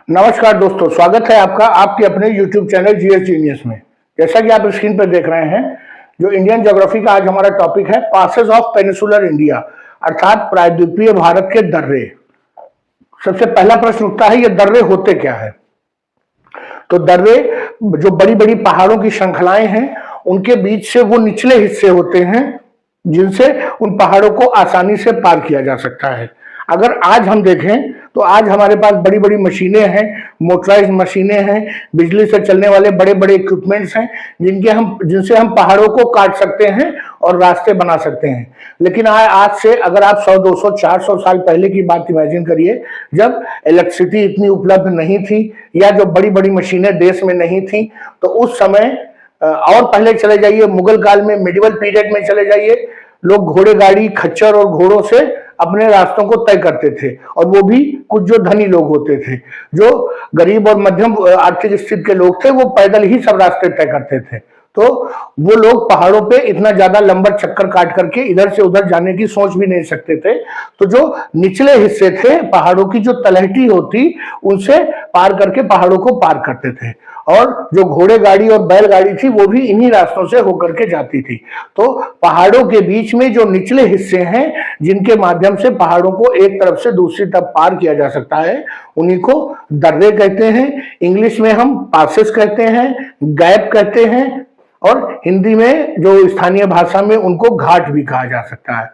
नमस्कार दोस्तों, स्वागत है आपका आपके अपने YouTube चैनल जीएस जीनियस में। जैसा कि आप स्क्रीन पर देख रहे हैं, जो इंडियन ज्योग्राफी का आज हमारा टॉपिक है पासेस ऑफ पेनिसुलर इंडिया, अर्थात प्रायद्वीपीय भारत के दर्रे। सबसे पहला प्रश्न उठता है, ये दर्रे होते क्या है? तो दर्रे जो बड़ी बड़ी पहाड़ों की श्रृंखलाएं हैं, उनके बीच से वो निचले हिस्से होते हैं जिनसे उन पहाड़ों को आसानी से पार किया जा सकता है। अगर आज हम देखें तो आज हमारे पास बड़ी बड़ी मशीनें हैं, मोटराइज्ड मशीनें हैं, बिजली से चलने वाले बड़े बड़े इक्विपमेंट्स हैं जिनसे हम पहाड़ों को काट सकते हैं और रास्ते बना सकते हैं। लेकिन आज से अगर आप 100, 200, 400 साल पहले की बात इमेजिन करिए, जब इलेक्ट्रिसिटी इतनी उपलब्ध नहीं थी या जो बड़ी बड़ी मशीनें देश में नहीं थी, तो उस समय और पहले चले जाइए, मुगल काल में, मिडिवल पीरियड में चले जाइए, लोग घोड़े गाड़ी, खच्चर और घोड़ों से अपने रास्तों को तय करते थे। और वो भी कुछ जो धनी लोग होते थे, जो गरीब और मध्यम आर्थिक स्थिति के लोग थे, वो पैदल ही सब रास्ते तय करते थे। तो वो लोग पहाड़ों पे इतना ज्यादा लंबा चक्कर काट करके इधर से उधर जाने की सोच भी नहीं सकते थे। तो जो निचले हिस्से थे पहाड़ों की, जो तलहटी होती, उनसे पार करके पहाड़ों को पार करते थे। और जो घोड़े गाड़ी और बैलगाड़ी थी, वो भी इन्हीं रास्तों से होकर के जाती थी। तो पहाड़ों के बीच में जो निचले हिस्से हैं, जिनके माध्यम से पहाड़ों को एक तरफ से दूसरी तरफ पार किया जा सकता है, उन्हीं को दर्रे कहते हैं। इंग्लिश में हम पासेस कहते हैं, गैप कहते हैं, और हिंदी में जो स्थानीय भाषा में उनको घाट भी कहा जा सकता है।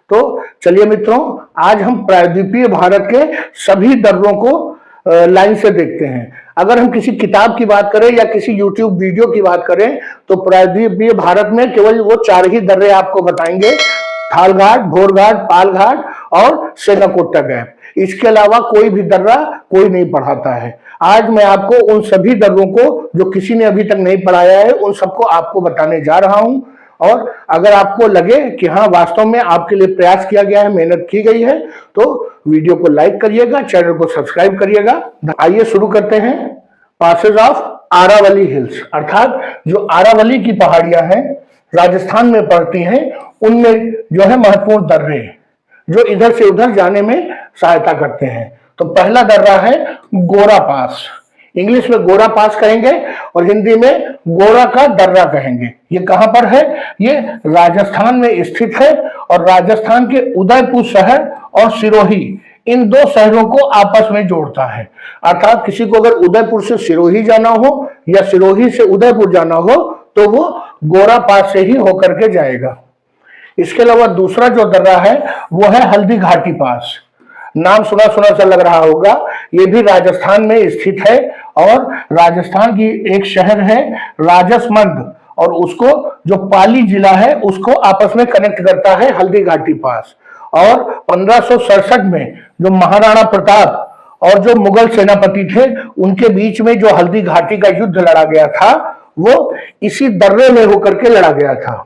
तो चलिए मित्रों, आज हम प्रायद्वीपीय भारत के सभी दर्रों को लाइन से देखते हैं। अगर हम किसी किताब की बात करें या किसी YouTube वीडियो की बात करें, तो प्रायद्वीपीय भारत में केवल वो 4 ही दर्रे आपको बताएंगे: थाल घाट, भोर घाट, पाल घाट और सेनाकोट्टा गैप। इसके अलावा कोई भी दर्रा कोई नहीं पढ़ाता है। आज मैं आपको उन सभी दर्रों को, जो किसी ने अभी तक नहीं पढ़ाया है, उन सबको आपको बताने जा रहा हूं। और अगर आपको लगे कि हाँ, वास्तव में आपके लिए प्रयास किया गया है, मेहनत की गई है, तो वीडियो को लाइक करिएगा, चैनल को सब्सक्राइब करिएगा। आइए शुरू करते हैं। पासेस ऑफ आरावली हिल्स, अर्थात जो आरावली की पहाड़ियां हैं, राजस्थान में पड़ती हैं, उनमें जो है महत्वपूर्ण दर्रे जो इधर से उधर जाने में सहायता करते हैं। तो पहला दर्रा है गोरा पास। इंग्लिश में गोरा पास कहेंगे और हिंदी में गोरा का दर्रा कहेंगे। ये कहां पर है? ये राजस्थान में स्थित है और राजस्थान के उदयपुर शहर और सिरोही, इन 2 शहरों को आपस में जोड़ता है। अर्थात किसी को अगर उदयपुर से सिरोही जाना हो या सिरोही से उदयपुर जाना हो, तो वो गोरा पास से ही होकर के जाएगा। इसके अलावा दूसरा जो दर्रा है वो है हल्दी घाटी पास। नाम सुना सुना सा लग रहा होगा, ये भी राजस्थान में स्थित है और राजस्थान की एक शहर है राजसमंद, और उसको जो पाली जिला है उसको आपस में कनेक्ट करता है हल्दी घाटी पास। और 1567 में जो महाराणा प्रताप और जो मुगल सेनापति थे, उनके बीच में जो हल्दी घाटी का युद्ध लड़ा गया था, वो इसी दर्रे में होकर के लड़ा गया था।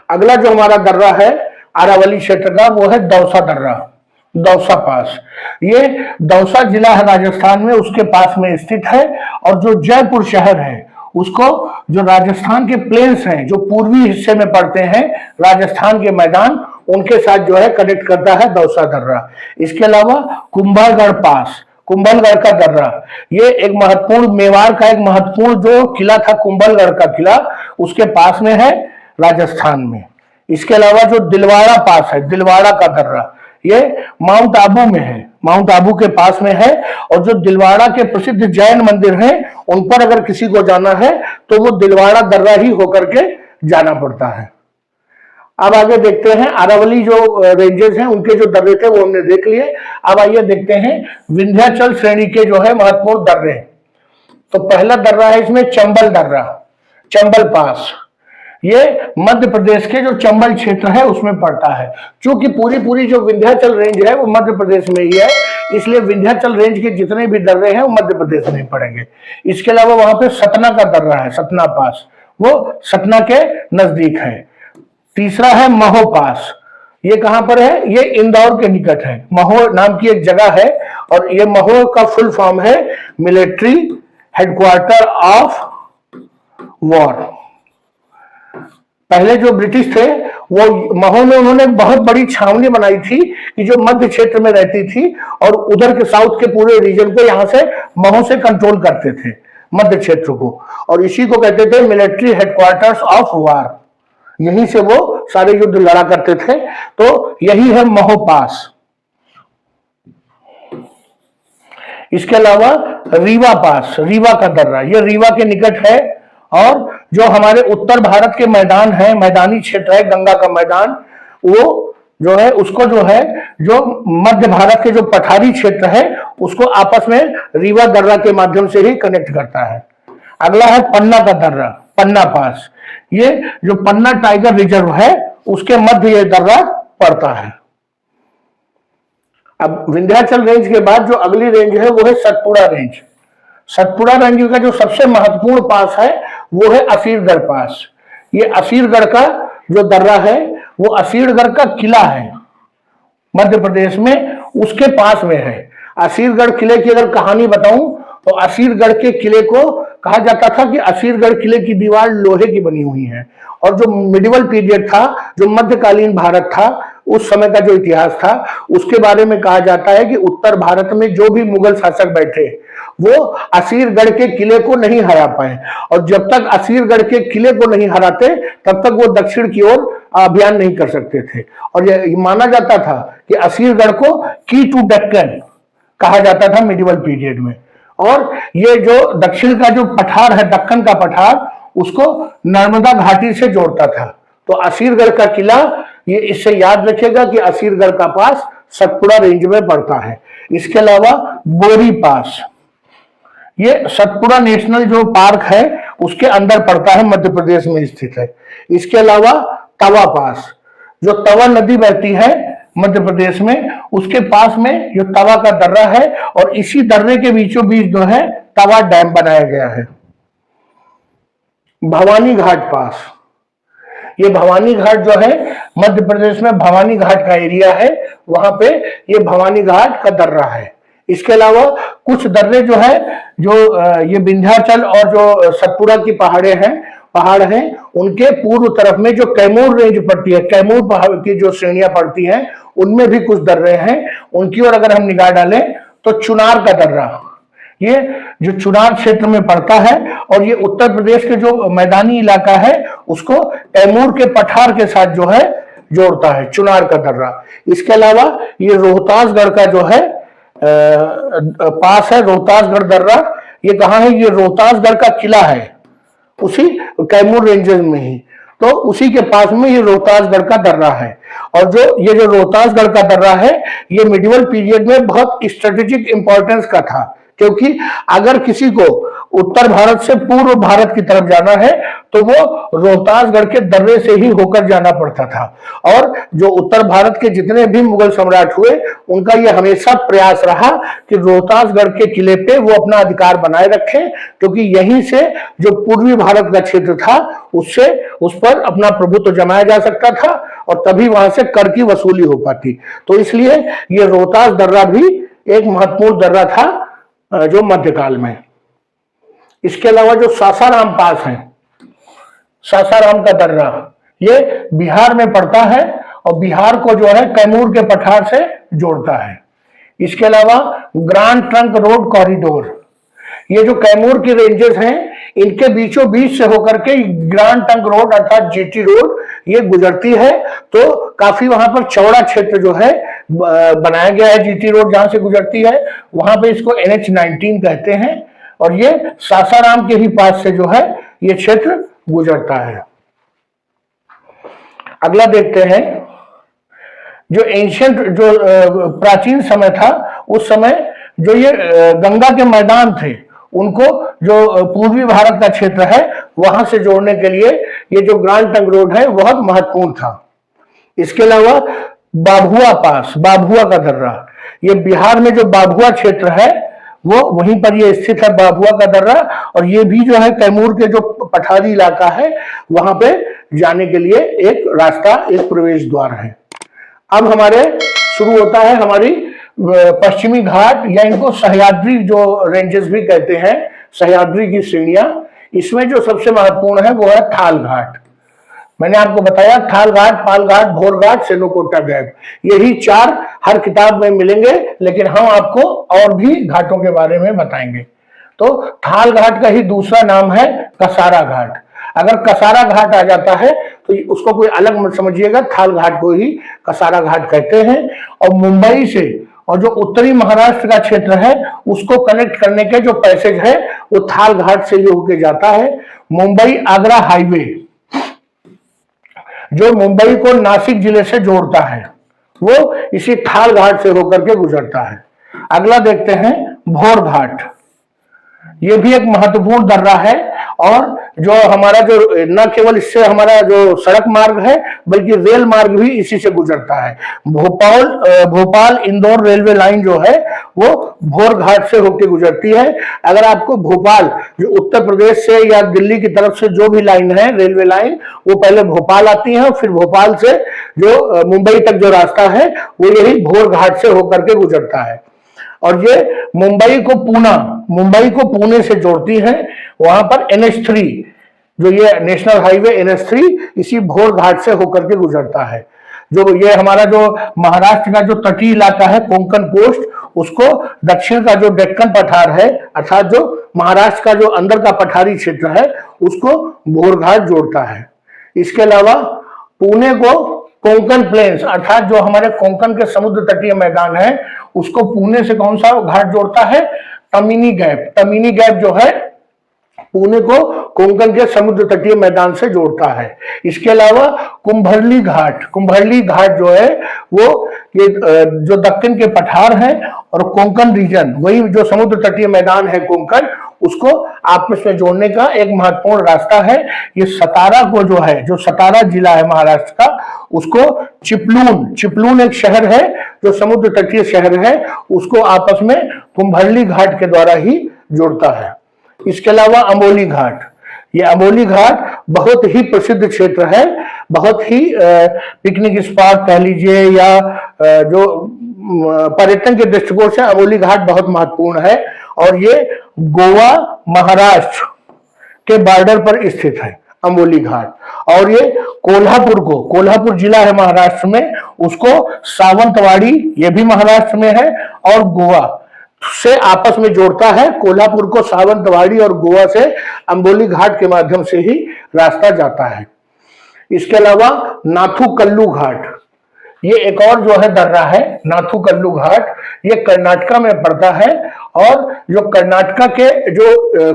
अगला जो हमारा दर्रा है आरावली क्षेत्र का, वो है दौसा दर्रा, दौसा पास। ये दौसा जिला है राजस्थान में, उसके पास में स्थित है। और जो जयपुर शहर है, उसको जो राजस्थान के प्लेन्स हैं, जो पूर्वी हिस्से में पड़ते हैं, राजस्थान के मैदान, उनके साथ जो है कनेक्ट करता है दौसा दर्रा। इसके अलावा कुंभलगढ़ पास, कुंभलगढ़ का दर्रा, ये एक महत्वपूर्ण, मेवाड़ का एक महत्वपूर्ण जो किला था, कुंभलगढ़ का किला, उसके पास में है राजस्थान में। इसके अलावा जो दिलवाड़ा पास है, दिलवाड़ा का दर्रा, ये माउंट आबू में है, माउंट आबू के पास में है। और जो दिलवाड़ा के प्रसिद्ध जैन मंदिर हैं, उन पर अगर किसी को जाना है तो वो दिलवाड़ा दर्रा ही होकर के जाना पड़ता है। अब आगे देखते हैं, अरावली जो रेंजेस हैं, उनके जो दर्रे थे वो हमने देख लिए। अब आइए देखते हैं विंध्याचल श्रेणी के जो है महत्वपूर्ण दर्रे। तो पहला दर्रा है इसमें चंबल दर्रा, चंबल पास। ये मध्य प्रदेश के जो चंबल क्षेत्र है उसमें पड़ता है। क्योंकि पूरी जो विंध्याचल रेंज है वो मध्य प्रदेश में ही है, इसलिए विंध्याचल रेंज के जितने भी दर्रे हैं वो मध्य प्रदेश में पड़ेंगे। इसके अलावा वहां पे सतना का दर्रा है, सतना पास, वो सतना के नजदीक है। तीसरा है महो पास। ये कहां पर है? ये इंदौर के निकट है। महो नाम की एक जगह है और ये महो का फुल फॉर्म है मिलिट्री हेडक्वार्टर ऑफ वॉर। पहले जो ब्रिटिश थे वो महो में उन्होंने बहुत बड़ी छावनी बनाई थी कि जो मध्य क्षेत्र में रहती थी और उधर के साउथ के पूरे रीजन को यहां से महो से कंट्रोल करते थे, मध्य क्षेत्र को। और इसी को कहते थे मिलिट्री हेडक्वार्टर्स ऑफ वार, यहीं से वो सारे युद्ध लड़ा करते थे। तो यही है महो पास। इसके अलावा रीवा पास, रीवा का दर्रा, ये रीवा के निकट है। और जो हमारे उत्तर भारत के मैदान है, मैदानी क्षेत्र है, गंगा का मैदान, वो जो है उसको जो है जो मध्य भारत के जो पठारी क्षेत्र है उसको आपस में रीवा दर्रा के माध्यम से ही कनेक्ट करता है। अगला है पन्ना का दर्रा, पन्ना पास। ये जो पन्ना टाइगर रिजर्व है उसके मध्य ये दर्रा पड़ता है। अब विंध्याचल रेंज के बाद जो अगली रेंज है वो है सतपुड़ा रेंज। सतपुड़ा रेंज का जो सबसे महत्वपूर्ण पास है वो है असीरगढ़ पास। ये असीरगढ़ का जो दर्रा है वो असीरगढ़ का किला है मध्य प्रदेश में, उसके पास में है। असीरगढ़ किले की अगर कहानी बताऊं तो असीरगढ़ के किले को कहा जाता था कि असीरगढ़ किले की दीवार लोहे की बनी हुई है। और जो मिडिवल पीरियड था, जो मध्यकालीन भारत था, उस समय का जो इतिहास था, उसके बारे में कहा जाता है कि उत्तर भारत में जो भी मुगल शासक बैठे वो असीरगढ़ के किले को नहीं हरा पाए। और जब तक असीरगढ़ के किले को नहीं हराते तब तक वो दक्षिण की ओर अभियान नहीं कर सकते थे। और यह माना जाता था कि असीरगढ़ को की टू डेक्कन कहा जाता था मिडिवल पीरियड में। और ये जो दक्षिण का जो पठार है, दक्कन का पठार, उसको नर्मदा घाटी से जोड़ता था। तो असीरगढ़ का किला, ये इससे याद रखेगा कि असीरगढ़ का पास सतपुड़ा रेंज में पड़ता है। इसके अलावा बोरी पास, ये सतपुड़ा नेशनल जो पार्क है उसके अंदर पड़ता है, मध्य प्रदेश में स्थित है। इसके अलावा तवा पास, जो तवा नदी बहती है मध्य प्रदेश में, उसके पास में जो तवा का दर्रा है और इसी दर्रे के बीचों बीच जो है तवा डैम बनाया गया है। भवानी घाट पास, ये भवानी घाट जो है मध्य प्रदेश में भवानी घाट का एरिया है, वहां पे ये भवानी घाट का दर्रा है। इसके अलावा कुछ दर्रे जो है जो ये विंध्याचल और जो सतपुड़ा की पहाड़ हैं, उनके पूर्व तरफ में जो कैमूर रेंज पड़ती है, कैमूर पहाड़ की जो श्रेणियां पड़ती हैं, उनमें भी कुछ दर्रे हैं। उनकी ओर अगर हम निगाह डालें तो चुनार का दर्रा, ये जो चुनार क्षेत्र में पड़ता है और ये उत्तर प्रदेश के जो मैदानी इलाका है उसको कैमूर के पठार के साथ जो है जोड़ता है, चुनार का दर्रा। इसके अलावा ये रोहतासगढ़ का जो है पास है, रोहतासगढ़ दर्रा। ये कहाँ है? ये रोहतासगढ़ का किला है, उसी कैमूर रेंजेस में ही। तो उसी के पास में ये रोहतासगढ़ का दर्रा है। और ये जो रोहतासगढ़ का दर्रा है ये मिडिवल पीरियड में बहुत स्ट्रेटेजिक इंपॉर्टेंस का था, क्योंकि अगर किसी को उत्तर भारत से पूर्व भारत की तरफ जाना है तो वो रोहतासगढ़ के दर्रे से ही होकर जाना पड़ता था। और जो उत्तर भारत के जितने भी मुगल सम्राट हुए उनका ये हमेशा प्रयास रहा कि रोहतासगढ़ के किले पे वो अपना अधिकार बनाए रखें, क्योंकि यहीं से जो पूर्वी भारत का क्षेत्र था उससे उस पर अपना प्रभुत्व जमाया जा सकता था और तभी वहां से कर की वसूली हो पाती। तो इसलिए ये रोहतास दर्रा भी एक महत्वपूर्ण दर्रा था जो मध्यकाल में। इसके अलावा जो सासाराम पास है, सासाराम का दर्रा, ये बिहार में पड़ता है और बिहार को जो है कैमूर के पठार से जोड़ता है। इसके अलावा ग्रांड ट्रंक रोड कॉरिडोर, ये जो कैमूर की रेंजेस हैं इनके बीचों बीच से होकर के ग्रांड ट्रंक रोड अर्थात जीटी रोड ये गुजरती है। तो काफी वहां पर चौड़ा क्षेत्र जो है बनाया गया है। जीटी रोड जहां से गुजरती है वहां पे इसको NH-19 कहते हैं और ये सासाराम के ही पास से जो है ये क्षेत्र गुजरता है। अगला देखते हैं, जो एंशियंट जो प्राचीन समय था उस समय जो ये गंगा के मैदान थे उनको जो पूर्वी भारत का क्षेत्र है वहां से जोड़ने के लिए ये जो ग्रांड ट्रंक रोड है बहुत महत्वपूर्ण था। इसके अलावा बाभुआ पास, बाभुआ का दर्रा, ये बिहार में जो बाभुआ क्षेत्र है वो वहीं पर ये स्थित है, बाभुआ का दर्रा। और ये भी जो है कैमूर के जो पठारी इलाका है वहां पे जाने के लिए एक रास्ता, एक प्रवेश द्वार है। अब हमारे शुरू होता है हमारी पश्चिमी घाट, या इनको सह्याद्री जो रेंजेस भी कहते हैं, सह्याद्री की श्रेणियां। इसमें जो सबसे महत्वपूर्ण है वो है थाल घाट। मैंने आपको बताया थाल घाट, पाल घाट, भोर घाट, सेनोकोटा गैप, यही 4 हर किताब में मिलेंगे, लेकिन हम आपको और भी घाटों के बारे में बताएंगे। तो थाल घाट का ही दूसरा नाम है कसारा घाट। अगर कसारा घाट आ जाता है तो उसको कोई अलग मत समझिएगा, थाल घाट को ही कसारा घाट कहते हैं। और मुंबई से और जो उत्तरी महाराष्ट्र का क्षेत्र है उसको कनेक्ट करने के जो पैसेज है वो थाल घाट से ही होके जाता है। मुंबई आगरा हाईवे जो मुंबई को नासिक जिले से जोड़ता है वो इसी थाल घाट से होकर के गुजरता है। अगला देखते हैं भोर घाट। ये भी एक महत्वपूर्ण दर्रा है और जो हमारा जो न केवल इससे हमारा जो सड़क मार्ग है बल्कि रेल मार्ग भी इसी से गुजरता है। भोपाल इंदौर रेलवे लाइन जो है वो भोर घाट से होकर गुजरती है। अगर आपको भोपाल जो उत्तर प्रदेश से या दिल्ली की तरफ से जो भी लाइन है रेलवे लाइन, वो पहले भोपाल आती है, फिर भोपाल से जो मुंबई तक जो रास्ता है वो यही भोर घाट से होकर के गुजरता है। और ये मुंबई को पुणे से जोड़ती है। वहां पर NH3 जो ये नेशनल हाईवे NH3 इसी भोर घाट से होकर के गुजरता है। जो ये हमारा जो महाराष्ट्र का जो तटीय इलाका है कोंकण कोस्ट, उसको दक्षिण का जो डेक्कन पठार है अर्थात जो महाराष्ट्र का जो अंदर का पठारी क्षेत्र है उसको भोर घाट जोड़ता है। इसके अलावा पुणे को कोंकण प्लेन्स अर्थात जो हमारे कोंकण के समुद्र तटीय मैदान है उसको पुणे से कौन सा घाट जोड़ता है? तमिनी गैप। तमिनी गैप जो है पुणे को कोंकण के समुद्र तटीय मैदान से जोड़ता है। इसके अलावा कुंभरली घाट जो है वो ये जो दक्षिण के पठार है और कोंकण रीजन वही जो समुद्र तटीय मैदान है कोंकण उसको आपस में जोड़ने का एक महत्वपूर्ण रास्ता है। ये सतारा को जो है जो सतारा जिला है महाराष्ट्र का उसको चिपलून एक शहर है जो समुद्र तटीय शहर है उसको आपस में कुंभरली घाट के द्वारा ही जोड़ता है। इसके अलावा अमोली घाट, ये अमोली घाट बहुत ही प्रसिद्ध क्षेत्र है, बहुत ही पिकनिक स्पॉट कह लीजिए या जो पर्यटन के दृष्टिकोण से अमोली घाट बहुत महत्वपूर्ण है। और ये गोवा महाराष्ट्र के बॉर्डर पर स्थित है अमोली घाट। और ये कोल्हापुर जिला है महाराष्ट्र में, उसको सावंतवाड़ी ये भी महाराष्ट्र में है और गोवा से आपस में जोड़ता है। कोल्हापुर को सावंतवाड़ी और गोवा से अम्बोली घाट के माध्यम से ही रास्ता जाता है। इसके अलावा नाथुकल्लू घाट, ये एक और जो है दर्रा है नाथुकल्लू घाट, ये कर्नाटका में पड़ता है और जो कर्नाटका के जो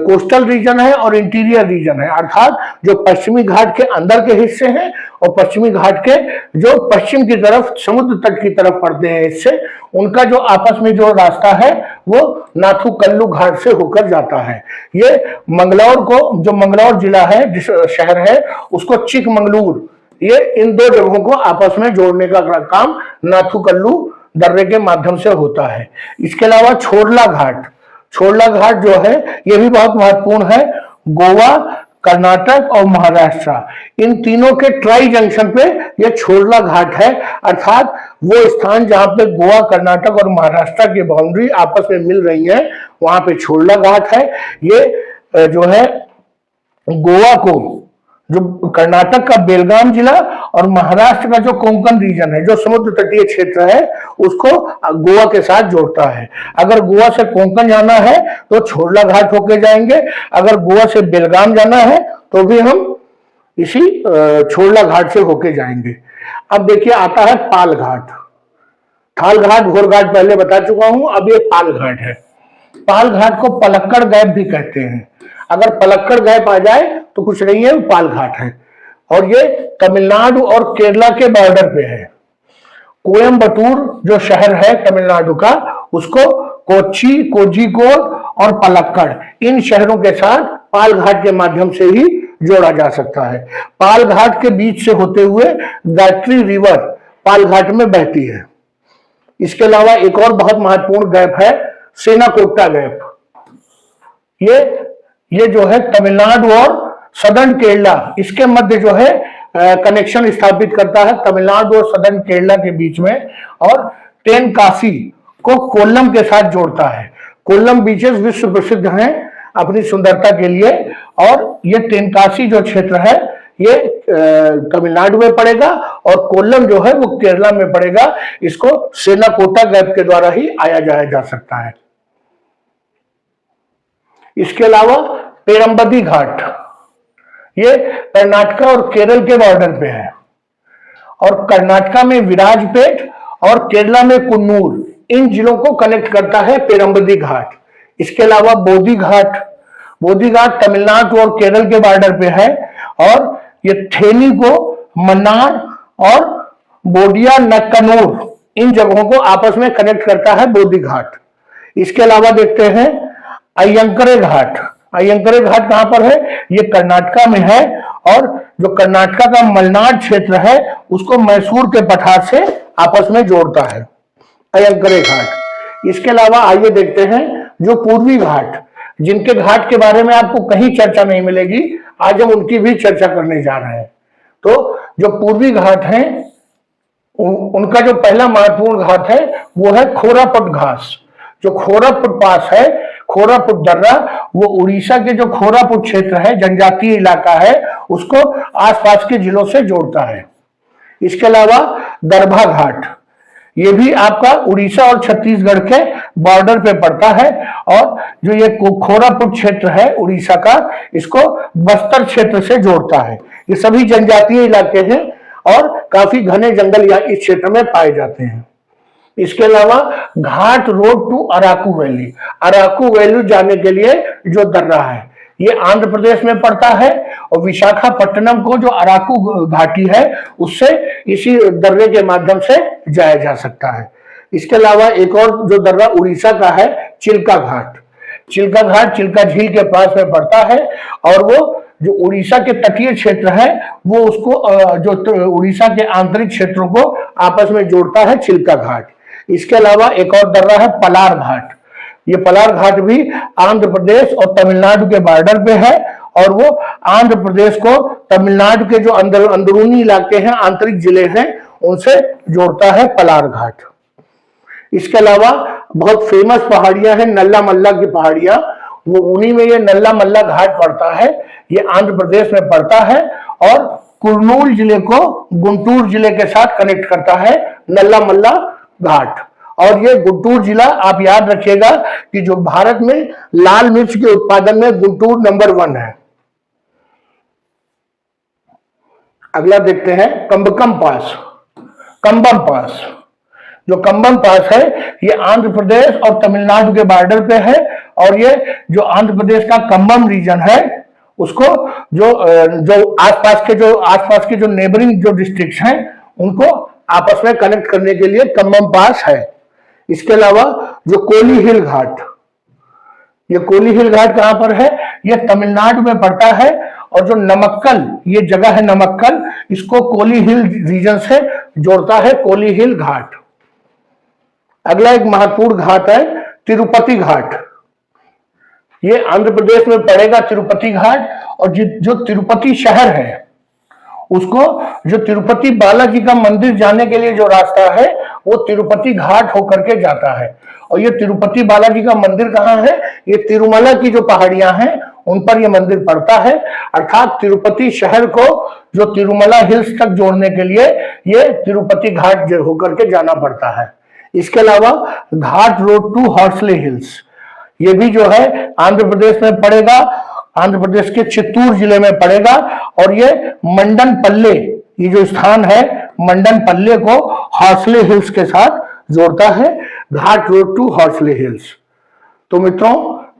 कोस्टल रीजन है और इंटीरियर रीजन है अर्थात जो पश्चिमी घाट के अंदर के हिस्से हैं और पश्चिमी घाट के जो पश्चिम की तरफ समुद्र तट की तरफ पड़ते हैं हिस्से, उनका जो आपस में जो रास्ता है वो नाथुकल्लू घाट से होकर जाता है। ये मंगलौर जिला है जिस शहर है उसको चिकमंगलूर, ये इन दो जगहों को आपस में जोड़ने का काम नाथुकल्लू दर्रे के माध्यम से होता है। इसके अलावा छोड़ला घाट जो है ये भी बहुत महत्वपूर्ण है। गोवा, कर्नाटक और महाराष्ट्र इन तीनों के ट्राई जंक्शन पे ये छोड़ला घाट है अर्थात वो स्थान जहां पे गोवा, कर्नाटक और महाराष्ट्र की बाउंड्री आपस में मिल रही है वहां पे छोड़ला घाट है। ये जो है गोवा को जो कर्नाटक का बेलगाम जिला और महाराष्ट्र का जो कोंकण रीजन है जो समुद्र तटीय क्षेत्र है उसको गोवा के साथ जोड़ता है। अगर गोवा से कोंकण जाना है तो छोड़ला घाट होके जाएंगे, अगर गोवा से बेलगाम जाना है तो भी हम इसी छोड़ला घाट से होके जाएंगे। अब देखिए आता है पाल घाट। थाल घाट, भोर घाट पहले बता चुका हूं, अब ये पाल घाट है। पाल घाट को पलक्कड़ गैप भी कहते हैं। अगर पलक्कड़ गैप आ जाए तो कुछ नहीं है, पाल घाट है और ये तमिलनाडु और केरला के बॉर्डर पे है। कोयम्बटूर जो शहर है तमिलनाडु का उसको कोच्चि, कोझिकोड और पलक्कड़ इन शहरों के साथ पाल घाट के माध्यम से ही जोड़ा जा सकता है। पाल घाट के बीच से होते हुए गायत्री रिवर पाल घाट में बहती है। इसके अलावा एक और बहुत महत्वपूर्ण गैप है सेनाकोट्टा गैप। ये जो है तमिलनाडु और सदर्न केरला इसके मध्य जो है कनेक्शन स्थापित करता है तमिलनाडु और सदर्न केरला के बीच में, और तेनकासी को कोल्लम के साथ जोड़ता है। कोल्लम बीचेस विश्व प्रसिद्ध हैं अपनी सुंदरता के लिए और ये तेनकासी जो क्षेत्र है ये तमिलनाडु में पड़ेगा और कोल्लम जो है वो केरला में पड़ेगा। इसको सेनाकोटा गैप के द्वारा ही आया जाया जा सकता है। इसके अलावा पेरम्बदी घाट, ये कर्नाटका और केरल के बॉर्डर पे है और कर्नाटका में विराजपेट और केरला में कुन्नूर, इन जिलों को कनेक्ट करता है पेरम्बदी घाट। इसके अलावा बोधी घाट, बोधी घाट तमिलनाडु और केरल के बॉर्डर पे है और ये थेनी को मन्नार और बोडिया नक्कनूर, इन जगहों को आपस में कनेक्ट करता है बोधी घाट। इसके अलावा देखते हैं अयंकरे घाट। अयंकरे घाट कहां पर है? ये कर्नाटका में है और जो कर्नाटका का मलनाड क्षेत्र है उसको मैसूर के पठार से आपस में जोड़ता है, अयंकरे घाट। इसके अलावा आइए देखते हैं जो पूर्वी घाट, जिनके घाट के बारे में आपको कहीं चर्चा नहीं मिलेगी, आज हम उनकी भी चर्चा करने जा रहे हैं। तो जो पूर्वी घाट हैं उनका जो पहला महत्वपूर्ण घाट है वो है खोरापुट घास। जो खोरापुट पास है, खोरापुट दर्रा, वो उड़ीसा के जो खोरापुट क्षेत्र है, जनजातीय इलाका है, उसको आसपास के जिलों से जोड़ता है। इसके अलावा दरभा घाट, ये भी आपका उड़ीसा और छत्तीसगढ़ के बॉर्डर पे पड़ता है और जो ये खोरापुट क्षेत्र है उड़ीसा का, इसको बस्तर क्षेत्र से जोड़ता है। ये सभी जनजातीय इलाके हैं और काफी घने जंगल इस क्षेत्र में पाए जाते हैं। इसके अलावा ghat road to Araku valley, Araku valley जाने के लिए जो दर्रा है ये आंध्र प्रदेश में पड़ता है और विशाखापट्टनम को जो अराकू घाटी है उससे इसी दर्रे के माध्यम से जाया जा सकता है। इसके अलावा एक और जो दर्रा उड़ीसा का है, चिल्का घाट। चिल्का घाट चिल्का झील के पास में पड़ता है और वो जो उड़ीसा के तटीय क्षेत्र है वो उसको जो उड़ीसा के आंतरिक क्षेत्रों को आपस में जोड़ता है, चिल्का घाट। इसके अलावा एक और दर्रा है पलार घाट। ये पलार घाट भी आंध्र प्रदेश और तमिलनाडु के बॉर्डर पे है और वो आंध्र प्रदेश को तमिलनाडु के जो अंदरूनी इलाके हैं, आंतरिक जिले हैं, उनसे जोड़ता है पलार घाट। इसके अलावा बहुत फेमस पहाड़ियां हैं, नल्ला मल्ला की पहाड़ियां, वो उन्हीं में ये नल्ला मल्ला घाट पड़ता है। ये आंध्र प्रदेश में पड़ता है और कुर्नूल जिले को गुंटूर जिले के साथ कनेक्ट करता है नल्ला मल्ला घाट। और ये गुंटूर जिला आप याद रखिएगा कि जो भारत में लाल मिर्च के उत्पादन में गुंटूर नंबर 1 है। अगला देखते हैं कंबकम पास। कंबम पास, जो कंबम पास है ये आंध्र प्रदेश और तमिलनाडु के बॉर्डर पे है और ये जो आंध्र प्रदेश का कंबम रीजन है उसको जो आसपास के जो नेबरिंग जो डिस्ट्रिक्ट्स हैं उनको आपस में कनेक्ट करने के लिए कंबम पास है। इसके अलावा जो कोली हिल घाट, ये कोली हिल घाट कहां पर है? ये तमिलनाडु में पड़ता है और जो नमक्कल, ये जगह है नमक्कल, इसको कोली हिल रीजन से जोड़ता है कोली हिल घाट। अगला एक महत्वपूर्ण घाट है तिरुपति घाट। ये आंध्र प्रदेश में पड़ेगा तिरुपति घाट और जो तिरुपति शहर है उसको, जो तिरुपति बालाजी का मंदिर जाने के लिए जो रास्ता है वो तिरुपति घाट होकर के जाता है। और ये तिरुपति बालाजी का मंदिर कहाँ है? ये तिरुमला की जो पहाड़ियां हैं उन पर ये मंदिर पड़ता है, अर्थात तिरुपति शहर को जो तिरुमला हिल्स तक जोड़ने के लिए ये तिरुपति घाट होकर के जाना पड़ता है। इसके अलावा ghat road to Horsley hills, ये भी जो है आंध्र प्रदेश में पड़ेगा, आंध्र प्रदेश के चित्तूर जिले में पड़ेगा और ये मंडन पल्ले, ये जो स्थान है मंडन पल्ले को हॉर्सले हिल्स के साथ जोड़ता है, घाट रोड टू हॉर्सले हिल्स। तो मित्रों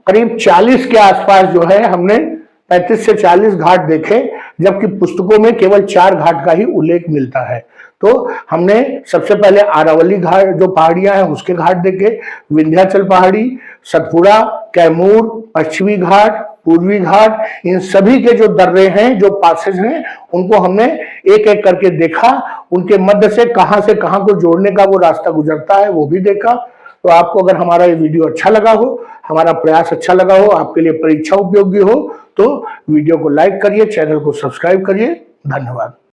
करीब 40 के आसपास जो है हमने 35 से 40 घाट देखे, जबकि पुस्तकों में केवल 4 घाट का ही उल्लेख मिलता है। तो हमने सबसे पहले आरावली घाट जो पहाड़ियां हैं उसके घाट देखे, विंध्याचल पहाड़ी, सतपुड़ा, कैमूर, पश्चिमी घाट, पूर्वी घाट, इन सभी के जो दर्रे हैं, जो पासेज हैं, उनको हमने एक एक करके देखा। उनके मध्य से कहां को जोड़ने का वो रास्ता गुजरता है वो भी देखा। तो आपको अगर हमारा ये वीडियो अच्छा लगा हो, हमारा प्रयास अच्छा लगा हो, आपके लिए परीक्षा उपयोगी हो, तो वीडियो को लाइक करिए, चैनल को सब्सक्राइब करिए। धन्यवाद।